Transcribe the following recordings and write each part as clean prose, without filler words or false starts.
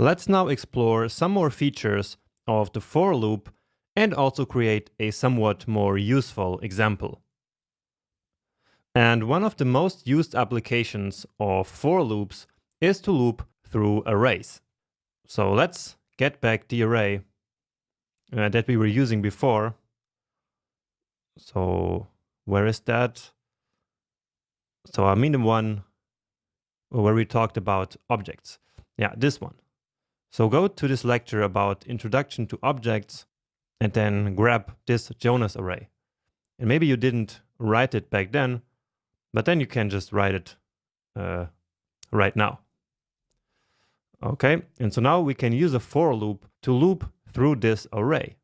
Let's now explore some more features of the for loop and also create a somewhat more useful example. And one of the most used applications of for loops is to loop through arrays. So let's get back the array that we were using before. So where is that? So I mean the one where we talked about objects. Yeah, this one. So go to this lecture about Introduction to Objects and then grab this Jonas array. And maybe you didn't write it back then, but then you can just write it right now. Okay, and so now we can use a for loop to loop through this array.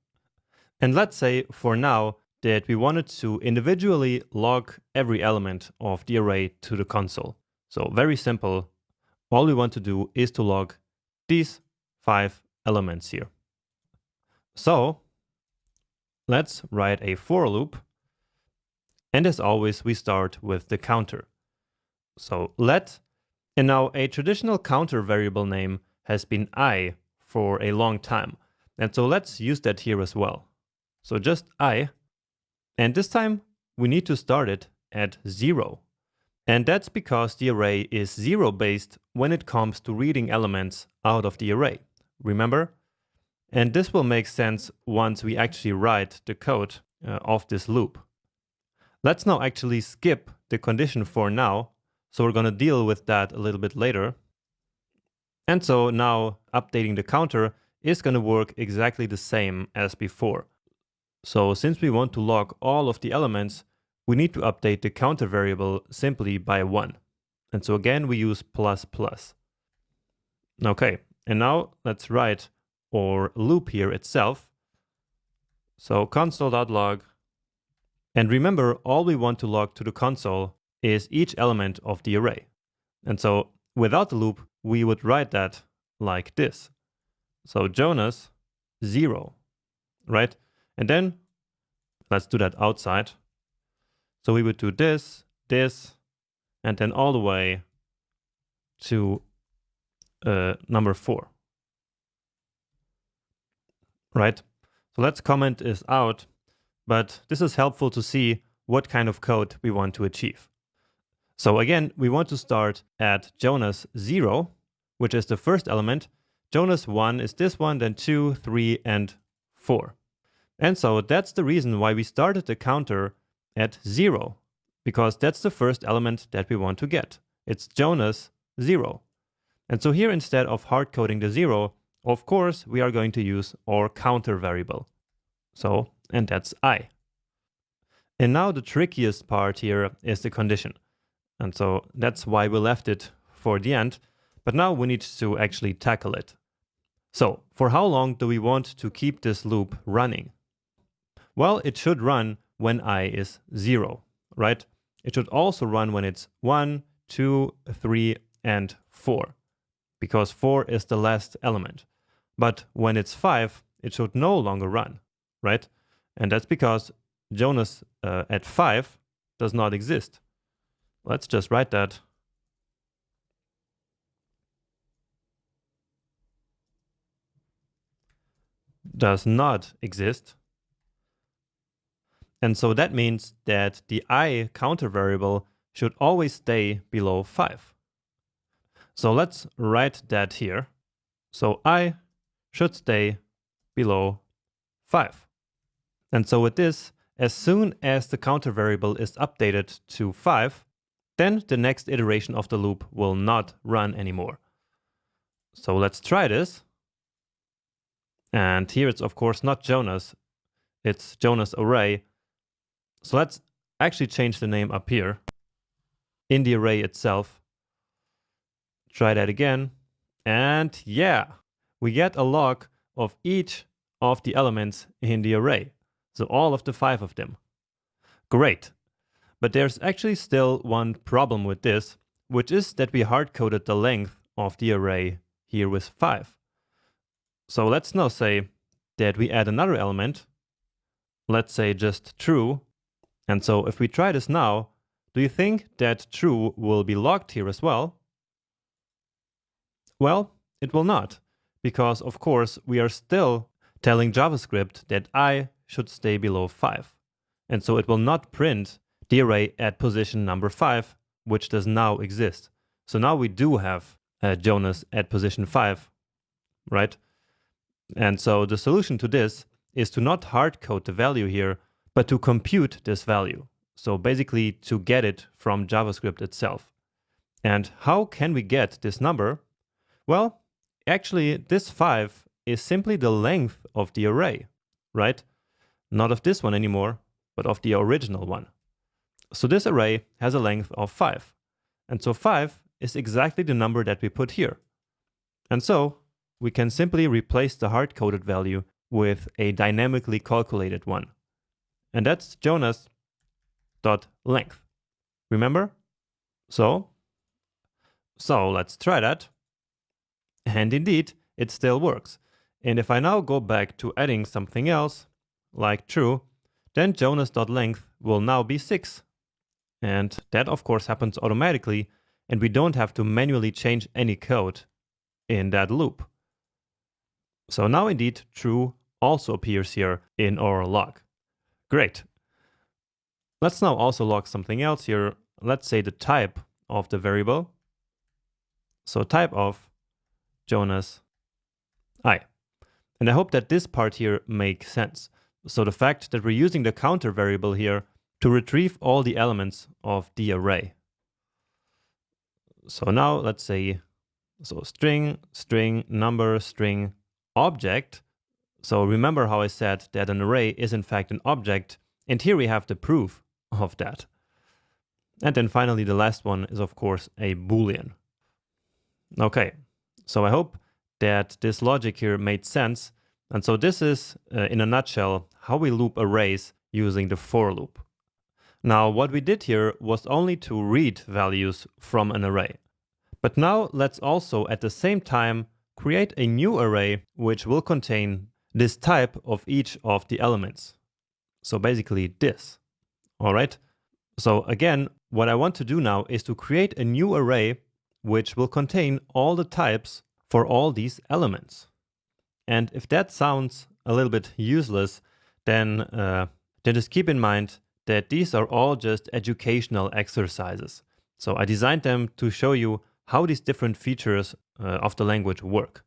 And let's say for now that we wanted to individually log every element of the array to the console. So very simple. All we want to do is to log these 5 elements here. So let's write a for loop. And as always, we start with the counter. So let, and now a traditional counter variable name has been I for a long time. And so let's use that here as well. So just I, and this time we need to start it at 0. And that's because the array is 0 based when it comes to reading elements out of the array. Remember? And this will make sense once we actually write the code of this loop. Let's now actually skip the condition for now. So we're going to deal with that a little bit later. And so now updating the counter is going to work exactly the same as before. So since we want to log all of the elements, we need to update the counter variable simply by 1. And so again, we use ++. Okay, and now let's write our loop here itself. So console.log. And remember, all we want to log to the console is each element of the array. And so without the loop, we would write that like this. So Jonas 0, right? And then let's do that outside. So we would do this, this, and then all the way to number 4, right? So let's comment this out, but this is helpful to see what kind of code we want to achieve. So again, we want to start at Jonas 0, which is the first element. Jonas 1 is this one, then 2, 3, and 4. And so that's the reason why we started the counter at 0, because that's the first element that we want to get. It's Jonas 0. And so here, instead of hard coding the 0, of course, we are going to use our counter variable. So, and that's I. And now the trickiest part here is the condition. And so that's why we left it for the end. But now we need to actually tackle it. So for how long do we want to keep this loop running? Well, it should run when I is 0, right? It should also run when it's 1, 2, 3, and 4, because 4 is the last element. But when it's 5, it should no longer run, right? And that's because Jonas at 5 does not exist. Let's just write that. Does not exist. And so that means that the I counter variable should always stay below 5. So let's write that here. So I should stay below 5. And so with this, as soon as the counter variable is updated to 5, then the next iteration of the loop will not run anymore. So let's try this. And here it's of course not Jonas, it's Jonas array. So let's actually change the name up here in the array itself. Try that again. And yeah, we get a log of each of the elements in the array. So all of the 5 of them. Great. But there's actually still one problem with this, which is that we hard-coded the length of the array here with 5. So let's now say that we add another element. Let's say just true. And so if we try this now, do you think that true will be logged here as well? Well, it will not, because of course we are still telling JavaScript that I should stay below 5. And so it will not print the array at position number 5, which does now exist. So now we do have Jonas at position 5, right? And so the solution to this is to not hard code the value here, but to compute this value. So basically to get it from JavaScript itself. And how can we get this number? Well, actually this 5 is simply the length of the array, right? Not of this one anymore, but of the original one. So this array has a length of 5. And so 5 is exactly the number that we put here. And so we can simply replace the hard-coded value with a dynamically calculated one. And that's Jonas.length. Remember? So let's try that. And indeed, it still works. And if I now go back to adding something else, like true, then Jonas.length will now be 6. And that of course happens automatically, and we don't have to manually change any code in that loop. So now indeed true also appears here in our log. Great. Let's now also log something else here. Let's say the type of the variable. So type of Jonas I. And I hope that this part here makes sense. So the fact that we're using the counter variable here to retrieve all the elements of the array. So now let's say, so string, string, number, string, object. So remember how I said that an array is in fact an object, and here we have the proof of that. And then finally the last one is of course a Boolean. Okay, so I hope that this logic here made sense. And so this is, in a nutshell, how we loop arrays using the for loop. Now, what we did here was only to read values from an array. But now let's also at the same time create a new array which will contain this type of each of the elements. So basically this. All right. So again, what I want to do now is to create a new array which will contain all the types for all these elements. And if that sounds a little bit useless, then just keep in mind that these are all just educational exercises. So I designed them to show you how these different features of the language work.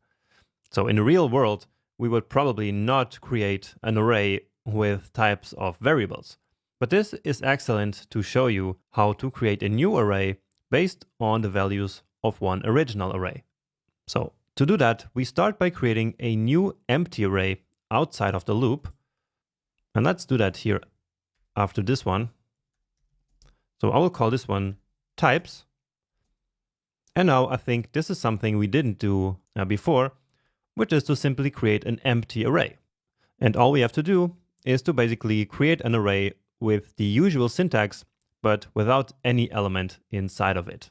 So in the real world, we would probably not create an array with types of variables. But this is excellent to show you how to create a new array based on the values of one original array. So to do that, we start by creating a new empty array outside of the loop. And let's do that here after this one. So I will call this one types. And now I think this is something we didn't do before, which is to simply create an empty array. And all we have to do is to basically create an array with the usual syntax, but without any element inside of it.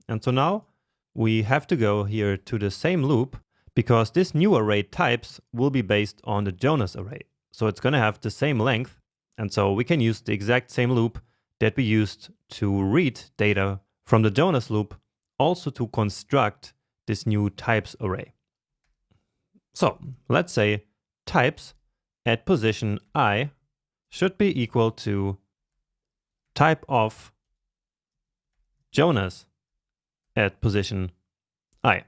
And so now we have to go here to the same loop because this new array types will be based on the Jonas array. So it's going to have the same length. And so we can use the exact same loop that we used to read data from the Jonas loop also to construct this new types array. So let's say types at position I should be equal to type of Jonas at position I.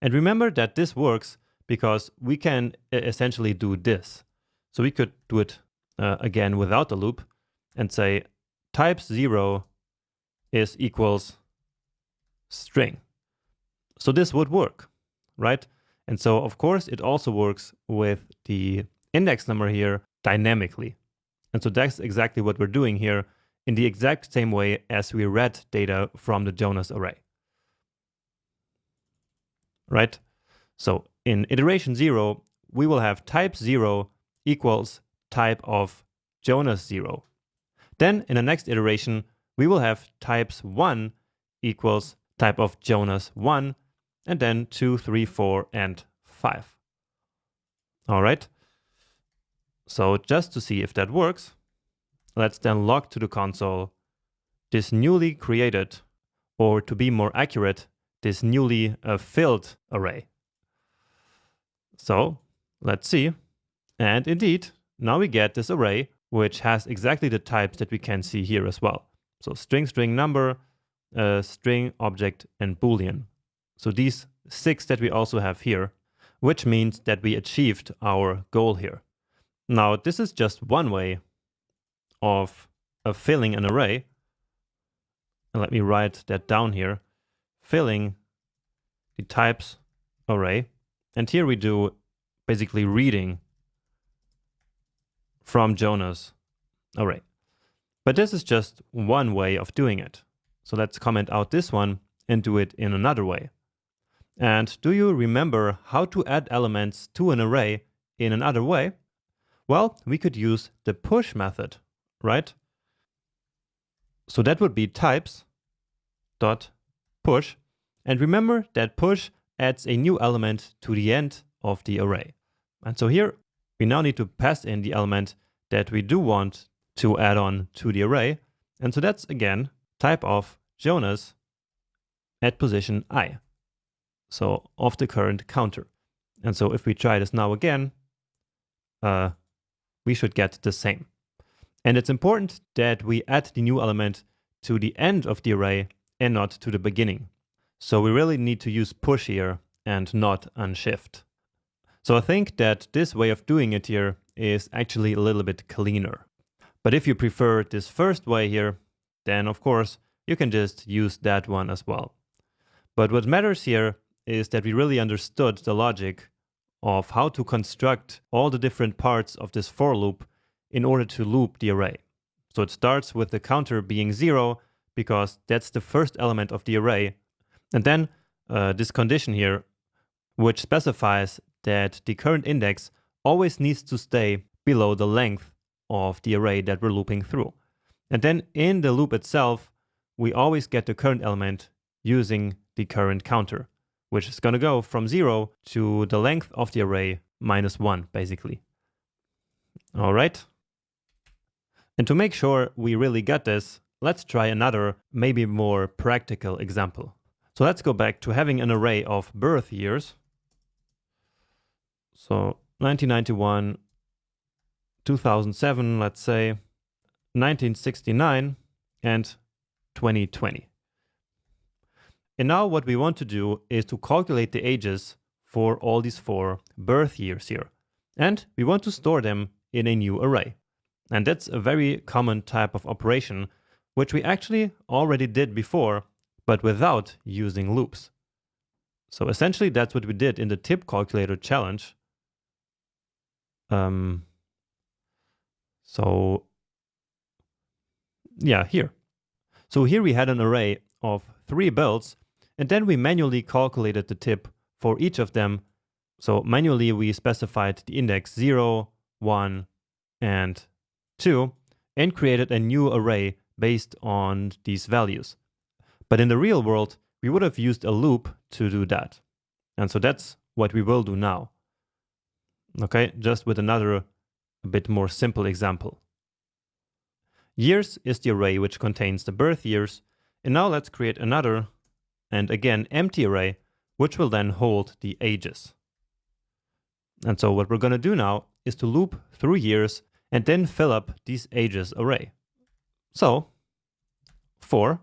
And remember that this works because we can essentially do this. So we could do it again without the loop and say types 0 is equals string. So this would work, right? And so of course it also works with the index number here dynamically. And so that's exactly what we're doing here in the exact same way as we read data from the Jonas array. Right? So in iteration 0, we will have type 0 equals type of Jonas 0. Then in the next iteration, we will have types 1 equals type of Jonas 1, and then 2, 3, 4, and 5. All right. So just to see if that works, let's then log to the console this newly created, or to be more accurate, this newly filled array. So let's see. And indeed, now we get this array, which has exactly the types that we can see here as well. So string, string, number, string, object, and Boolean. So these 6 that we also have here, which means that we achieved our goal here. Now, this is just one way of filling an array. And let me write that down here. Filling the types array. And here we do basically reading from Jonah's array. But this is just one way of doing it. So let's comment out this one and do it in another way. And do you remember how to add elements to an array in another way? Well, we could use the push method, right? So that would be types dot push. And remember that push adds a new element to the end of the array. And so here we now need to pass in the element that we do want to add on to the array. And so that's again type of Jonas at position I. So of the current counter. And so if we try this now again, we should get the same. And it's important that we add the new element to the end of the array and not to the beginning. So we really need to use push here and not unshift. So I think that this way of doing it here is actually a little bit cleaner. But if you prefer this first way here, then of course you can just use that one as well. But what matters here is that we really understood the logic of how to construct all the different parts of this for loop in order to loop the array. So it starts with the counter being 0 because that's the first element of the array. And then this condition here, which specifies that the current index always needs to stay below the length of the array that we're looping through. And then in the loop itself, we always get the current element using the current counter, which is going to go from 0 to the length of the array minus 1, basically. All right. And to make sure we really get this, let's try another, maybe more practical example. So let's go back to having an array of birth years. So 1991, 2007, let's say, 1969, and 2020. And now what we want to do is to calculate the ages for all these 4 birth years here. And we want to store them in a new array. And that's a very common type of operation, which we actually already did before, but without using loops. So essentially that's what we did in the tip calculator challenge. Here. So here we had an array of 3 builds, and then we manually calculated the tip for each of them. So manually we specified the index 0, 1, and 2, and created a new array based on these values. But in the real world, we would have used a loop to do that. And so that's what we will do now. Okay, just with another, a bit more simple example. Years is the array which contains the birth years. And now let's create another, and again, empty array, which will then hold the ages. And so what we're going to do now is to loop through years and then fill up these ages array. So, 4.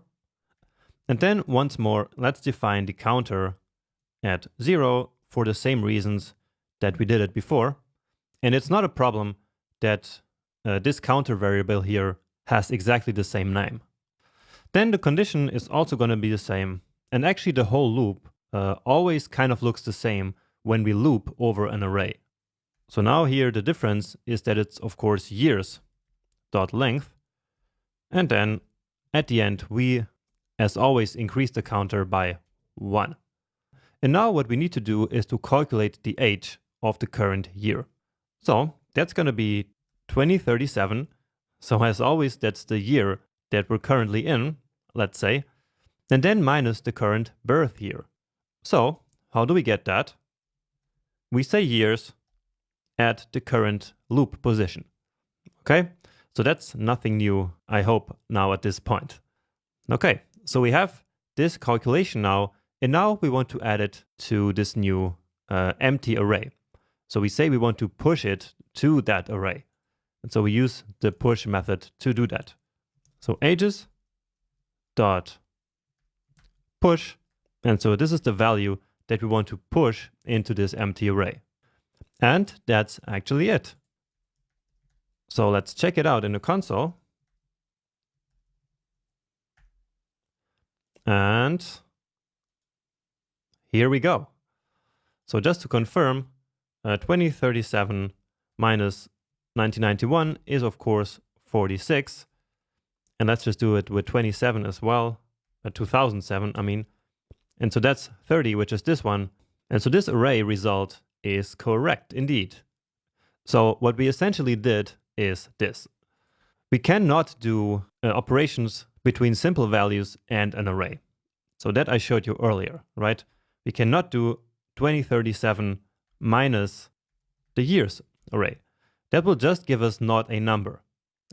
And then once more, let's define the counter at 0 for the same reasons that we did it before. And it's not a problem that this counter variable here has exactly the same name. Then the condition is also going to be the same. And actually the whole loop always kind of looks the same when we loop over an array. So now here the difference is that it's of course years dot length. And then at the end we, as always, increase the counter by 1. And now what we need to do is to calculate the age of the current year. So that's going to be 2037. So as always, that's the year that we're currently in, let's say, and then minus the current birth year. So how do we get that? We say years at the current loop position. Okay, so that's nothing new, I hope, now at this point. Okay, so we have this calculation now, and now we want to add it to this new empty array. So we say we want to push it to that array. And so we use the push method to do that. So ages dot push. And so this is the value that we want to push into this empty array. And that's actually it. So let's check it out in the console. And here we go. So just to confirm, 2037 minus 1991 is of course 46. And let's just do it with 27 as well, 2007, I mean. And so that's 30, which is this one. And so this array result is correct indeed. So what we essentially did is this. We cannot do operations between simple values and an array. So that I showed you earlier, right? We cannot do 2037 minus the years array. That will just give us not a number.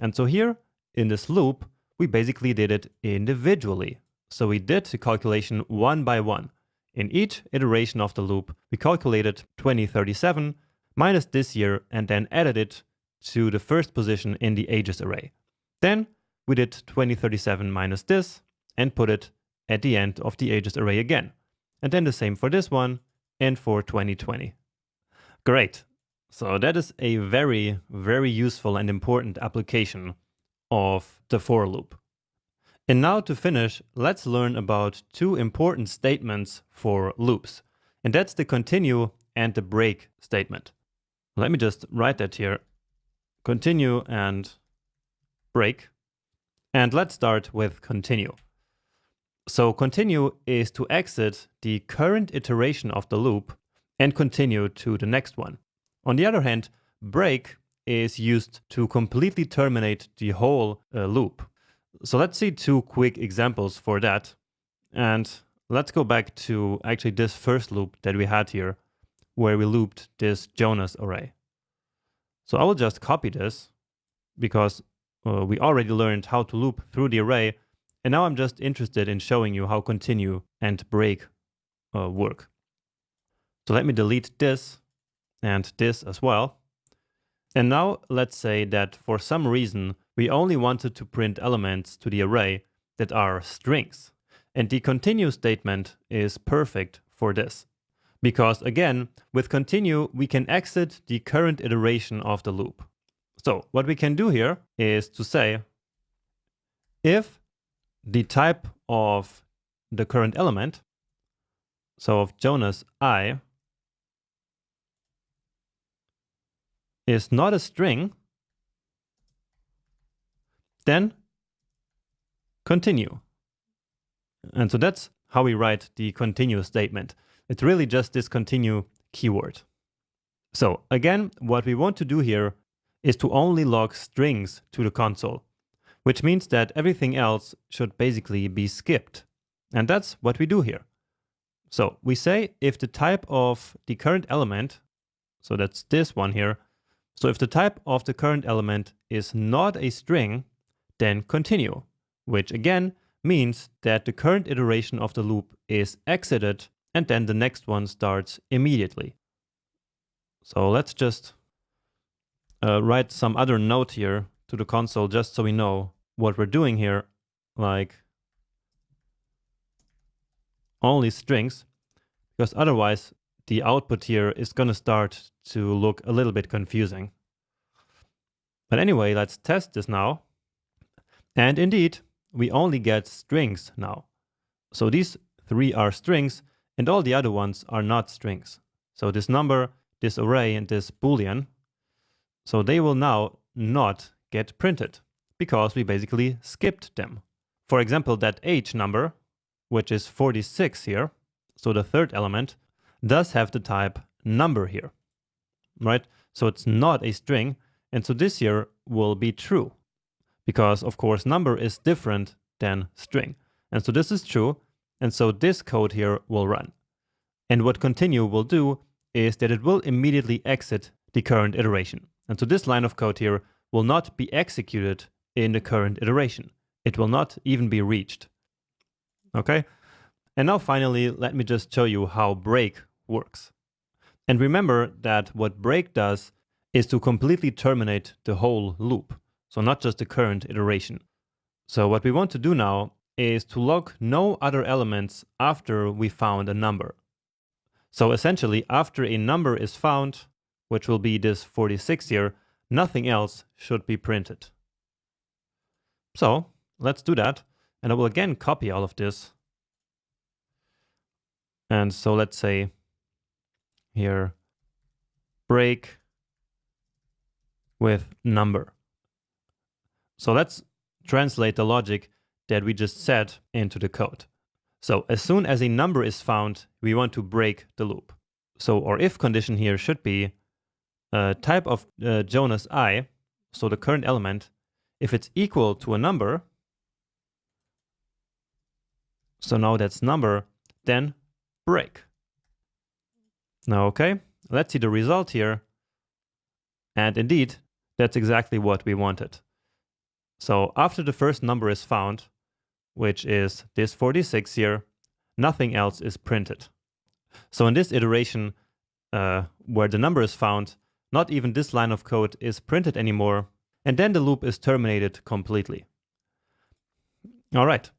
And so here in this loop, we basically did it individually. So we did the calculation one by one. In each iteration of the loop, we calculated 2037 minus this year and then added it to the first position in the ages array. Then we did 2037 minus this and put it at the end of the ages array again. And then the same for this one and for 2020. Great. So that is a very, very useful and important application of the for loop. And now to finish, let's learn about two important statements for loops. And that's the continue and the break statement. Let me just write that here. Continue and break. And let's start with continue. So continue is to exit the current iteration of the loop and continue to the next one. On the other hand, break is used to completely terminate the whole loop. So let's see two quick examples for that. And let's go back to actually this first loop that we had here, where we looped this Jonas array. So I will just copy this because we already learned how to loop through the array. And now I'm just interested in showing you how continue and break work. So let me delete this and this as well. And now let's say that for some reason, we only wanted to print elements to the array that are strings. And the continue statement is perfect for this. Because again, with continue, we can exit the current iteration of the loop. So what we can do here is to say, if the type of the current element, so of Jonas I, is not a string, then continue. And so that's how we write the continue statement. It's really just this continue keyword. So again, what we want to do here is to only log strings to the console, which means that everything else should basically be skipped. And that's what we do here. So we say if the type of the current element, so that's this one here, so if the type of the current element is not a string, then continue, which again means that the current iteration of the loop is exited and then the next one starts immediately. So let's just write some other note here to the console just so we know what we're doing here, like only strings, because otherwise the output here is going to start to look a little bit confusing. But anyway, let's test this now. And indeed, we only get strings now. So these three are strings and all the other ones are not strings. So this number, this array, and this boolean, so they will now not get printed because we basically skipped them. For example, that age number, which is 46 here, so the third element, does have the type number here, right? So it's not a string, and so this here will be true because, of course, number is different than string. And so this is true, and so this code here will run. And what continue will do is that it will immediately exit the current iteration. And so this line of code here will not be executed in the current iteration. It will not even be reached. Okay? And now finally, let me just show you how break works. And remember that what break does is to completely terminate the whole loop, so not just the current iteration. So what we want to do now is to log no other elements after we found a number. So essentially, after a number is found, which will be this 46 here, nothing else should be printed. So let's do that. And I will again copy all of this. And so let's say here, break with number. So let's translate the logic that we just said into the code. So as soon as a number is found, we want to break the loop. So our if condition here should be type of Jonas I, so the current element, if it's equal to a number, so now that's number, then break. Now, okay, let's see the result here. And indeed, that's exactly what we wanted. So after the first number is found, which is this 46 here, nothing else is printed. So in this iteration, where the number is found, not even this line of code is printed anymore, and then the loop is terminated completely. All right,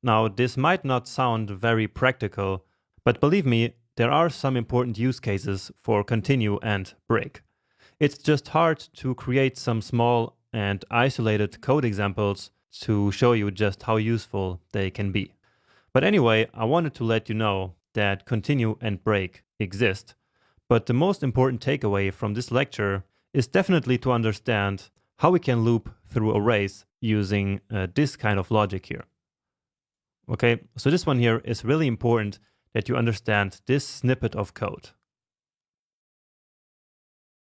now this might not sound very practical, but believe me, there are some important use cases for continue and break. It's just hard to create some small and isolated code examples to show you just how useful they can be. But anyway, I wanted to let you know that continue and break exist. But the most important takeaway from this lecture is definitely to understand how we can loop through arrays using this kind of logic here. Okay, so this one here is really important that you understand this snippet of code.